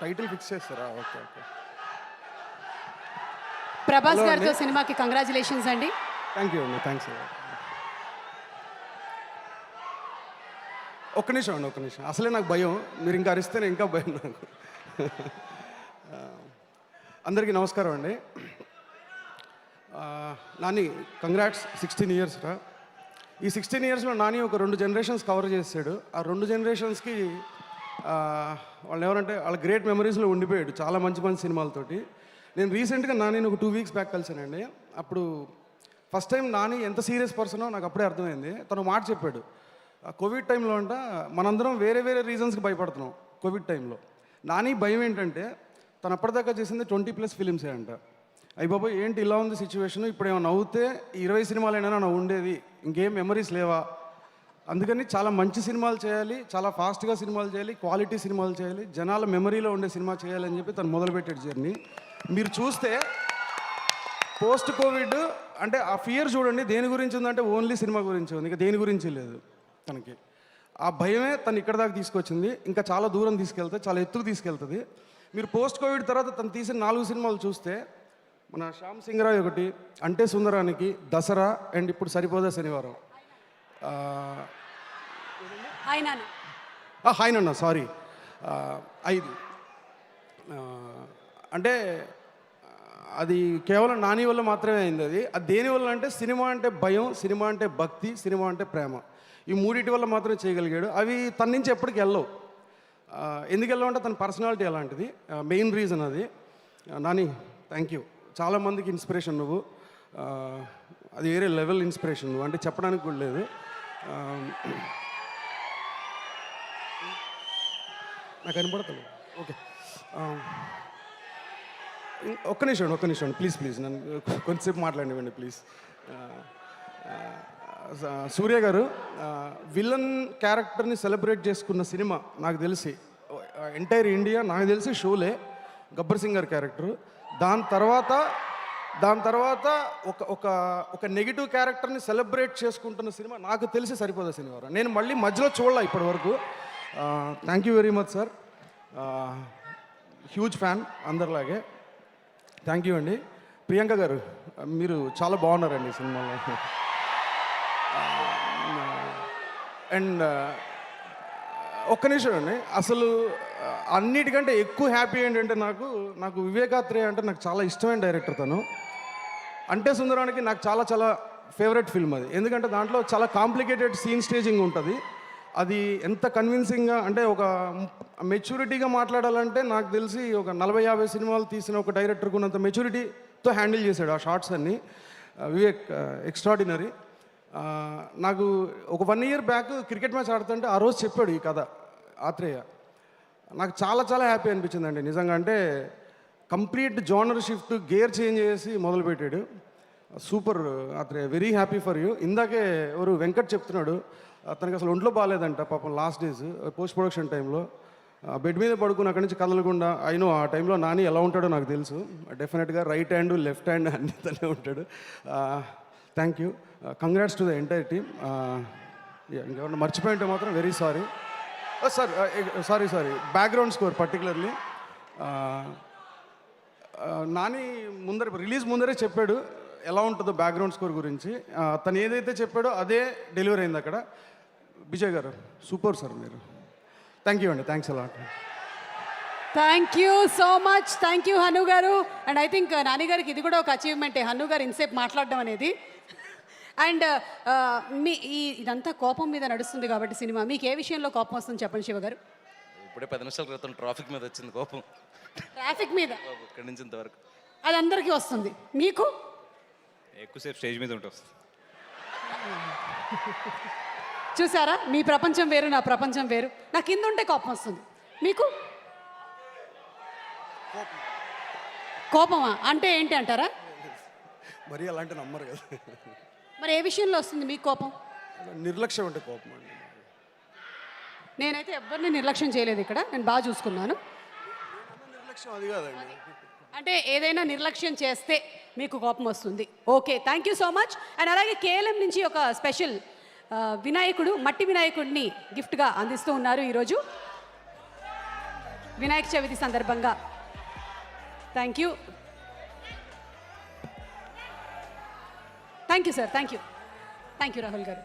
Title fix చేస్తారా? Okay okay. Prabhas hello గారితో అండి. సినిమాకి కంగ్రాచులేషన్స్ అండి. థ్యాంక్ యూ అండి, థ్యాంక్స్. ఒక్క నిమిషం అండి, ఒక్క నిమిషం. అసలే నాకు భయం, మీరు ఇంకా అరిస్తేనే ఇంకా భయం నాకు. అందరికీ నమస్కారం అండి. నాని కంగ్రాట్స్, 16 ఇయర్స్ రా. ఈ 16 ఇయర్స్లో నాని ఒక 2 జనరేషన్స్ కవర్ చేసాడు. ఆ 2 జనరేషన్స్కి వాళ్ళు ఎవరంటే వాళ్ళ గ్రేట్ మెమరీస్లో ఉండిపోయాడు చాలా మంచి మంచి సినిమాలతోటి. నేను రీసెంట్గా నానిని ఒక 2 వీక్స్ బ్యాక్ కలిసానండి. అప్పుడు ఫస్ట్ టైం నాని ఎంత సీరియస్ పర్సనో నాకు అప్పుడే అర్థమైంది. తను మాట చెప్పాడు, కోవిడ్ టైంలో అంట మనందరం వేరే వేరే రీజన్స్కి భయపడుతున్నాం కోవిడ్ టైంలో. నాని భయం ఏంటంటే తను అప్పటిదాకా చేసింది 20+ ఫిలిమ్సే అంట. అయ్యి బాబోయ్ ఏంటి ఇలా ఉంది సిచ్యువేషన్, ఇప్పుడు ఏమైనా నవ్వుతే 20 సినిమాలైనా నా ఉండేది, ఇంకేం మెమరీస్ లేవా, అందుకని చాలా మంచి సినిమాలు చేయాలి, చాలా ఫాస్ట్గా సినిమాలు చేయాలి, క్వాలిటీ సినిమాలు చేయాలి, జనాల మెమరీలో ఉండే సినిమా చేయాలని చెప్పి తను మొదలుపెట్టాడు జర్నీ. మీరు చూస్తే పోస్ట్ కోవిడ్ అంటే ఆ ఫియర్ చూడండి దేని గురించి ఉందంటే ఓన్లీ సినిమా గురించి ఉంది, ఇంకా దేని గురించి లేదు తనకి. ఆ భయమే తను ఇక్కడ దాకా తీసుకొచ్చింది, ఇంకా చాలా దూరం తీసుకెళ్తుంది, చాలా ఎత్తుకు తీసుకెళ్తుంది. మీరు పోస్ట్ కోవిడ్ తర్వాత తను తీసిన 4 సినిమాలు చూస్తే మన శ్యామ్ సింగ్ రాయ్ ఒకటి, అంటే సుందరానికి, దసరా అండ్ ఇప్పుడు సరిపోదా శనివారం, హాయ్ నాన్న సారీ 5. అంటే అది కేవలం నాని వల్ల మాత్రమే అయింది. అది దేనివల్ల అంటే సినిమా అంటే భయం, సినిమా అంటే భక్తి, సినిమా అంటే ప్రేమ, ఈ మూడింటి వల్ల మాత్రమే చేయగలిగాడు. అవి తన నుంచి ఎప్పటికి వెళ్ళవు. ఎందుకు వెళ్ళవంటే తన పర్సనాలిటీ అలాంటిది, మెయిన్ రీజన్ అది. నాని థ్యాంక్ యూ, చాలామందికి ఇన్స్పిరేషన్ నువ్వు, అది వేరే లెవెల్ ఇన్స్పిరేషన్ నువ్వు, అంటే చెప్పడానికి కూడా లేదు. నాకు కనపడతాను. ఓకే ఒక్క నిమిషం ప్లీజ్ నన్ను కొంచెంసేపు మాట్లాడివ్వండి ప్లీజ్. సూర్య గారు విలన్ క్యారెక్టర్ని సెలబ్రేట్ చేసుకున్న సినిమా నాకు తెలిసి ఎంటైర్ ఇండియా నాకు తెలిసి షోలే గబ్బర్ సింగ్ గారి క్యారెక్టరు. దాని తర్వాత ఒక నెగిటివ్ క్యారెక్టర్ని సెలబ్రేట్ చేసుకుంటున్న సినిమా నాకు తెలిసి సరిపోదా శనివారం. నేను మళ్ళీ మధ్యలో చూడలే ఇప్పటి వరకు. Thank you very much sir, huge fan అందరిలాగే. థ్యాంక్ యూ అండి. ప్రియాంక గారు మీరు చాలా బాగున్నారండి ఈ సినిమాలో. అండ్ ఒక్క నిమిషం అండి, అసలు అన్నిటికంటే ఎక్కువ హ్యాపీ ఏంటంటే నాకు వివేకాత్రేయ అంటే నాకు చాలా ఇష్టమైన డైరెక్టర్ తను. అంటే సుందరానికి నాకు చాలా చాలా ఫేవరెట్ ఫిల్మ్ అది, ఎందుకంటే దాంట్లో చాలా కాంప్లికేటెడ్ సీన్ స్టేజింగ్ ఉంటుంది. అది ఎంత కన్విన్సింగ్గా అంటే ఒక మెచ్యూరిటీగా మాట్లాడాలంటే నాకు తెలిసి ఒక 40-50 సినిమాలు తీసిన ఒక డైరెక్టర్కు ఉన్నంత మెచ్యూరిటీతో హ్యాండిల్ చేశాడు ఆ షార్ట్స్ అన్నీ. వివేక్ ఎక్స్ట్రాడినరీ. నాకు ఒక 1 ఇయర్ బ్యాక్ క్రికెట్ మ్యాచ్ ఆడుతుంటే ఆ రోజు చెప్పాడు ఈ కథ ఆత్రేయ. నాకు చాలా చాలా హ్యాపీ అనిపించిందండి నిజంగా. అంటే complete genre shift, gear change చేసి మొదలుపెట్టాడు. Super Athreya, very happy for you. ఇందాకే ఎవరు వెంకట్ చెప్తున్నాడు తనకి అసలు ఒంట్లో బాగాలేదంట పాపం, లాస్ట్ డేస్ పోస్ట్ ప్రొడక్షన్ టైంలో బెడ్ మీద పడుకుని అక్కడి నుంచి కదలకుండా. అయినో ఆ టైంలో నాని ఎలా ఉంటాడో నాకు తెలుసు, డెఫినెట్గా రైట్ హ్యాండ్ లెఫ్ట్ హ్యాండ్ అన్ని తనే ఉంటాడు. Thank you, congrats to the entire team. ఇంకెవరన్నా మర్చిపోయింటే మాత్రం very sorry sorry. Background score particularly Nani release ముందరే చెప్పాడు ఎలా ఉంటుందో బ్యాక్గ్రౌండ్ స్కోర్ గురించి. తను ఏదైతే చెప్పాడో అదే డెలివరీ అయింది అక్కడ. విజయ్ గారు సూపర్ సార్ మీరు. థ్యాంక్ యూ అండి, thanks a lot. Thank you so much. Thank you Hanu garu. And I think Nani గారికి ఇది కూడా ఒక అచీవ్మెంటే, హను గారు ఇంతసేపు మాట్లాడడం అనేది. అండ్ ఇదంతా కోపం మీద నడుస్తుంది కాబట్టి సినిమా, మీకు ఏ విషయంలో కోపం వస్తుంది చెప్పండి శివ గారు. ఇప్పుడే 10 నిమిషాల క్రితం ట్రాఫిక్ మీద వచ్చింది కోపం. ట్రాఫిక్ మీద ఇక్కడి నుంచి ఇంతవరకు అది అందరికీ వస్తుంది, మీకు ఎక్కువసేపు స్టేజ్ మీద ఉంటుంది. చూసారా, మీ ప్రపంచం వేరు నా ప్రపంచం వేరు. నాకు కింద ఉంటే కోపం వస్తుంది, మీకు కోపమా అంటే ఏంటి అంటారా? మరి అలాంటి నమ్మరు కదా. మరి ఏ విషయంలో వస్తుంది మీకు కోపం? నిర్లక్ష్యం అంటే కోపం అండి. నేనైతే ఎవరిని నిర్లక్ష్యం చేయలేదు ఇక్కడ, నేను బాగా చూసుకున్నాను. నిర్లక్ష్యం అది కాదండి, అంటే ఏదైనా నిర్లక్ష్యం చేస్తే మీకు కోపం వస్తుంది. Okay, thank you so much. And అలాగే కేఎల్ఎం నుంచి ఒక స్పెషల్ వినాయకుడు, మట్టి వినాయకుడిని గిఫ్ట్గా అందిస్తూ ఉన్నారు ఈరోజు. వినాయక చవితి సందర్భంగా. Thank you sir, thank you Rahul గారు.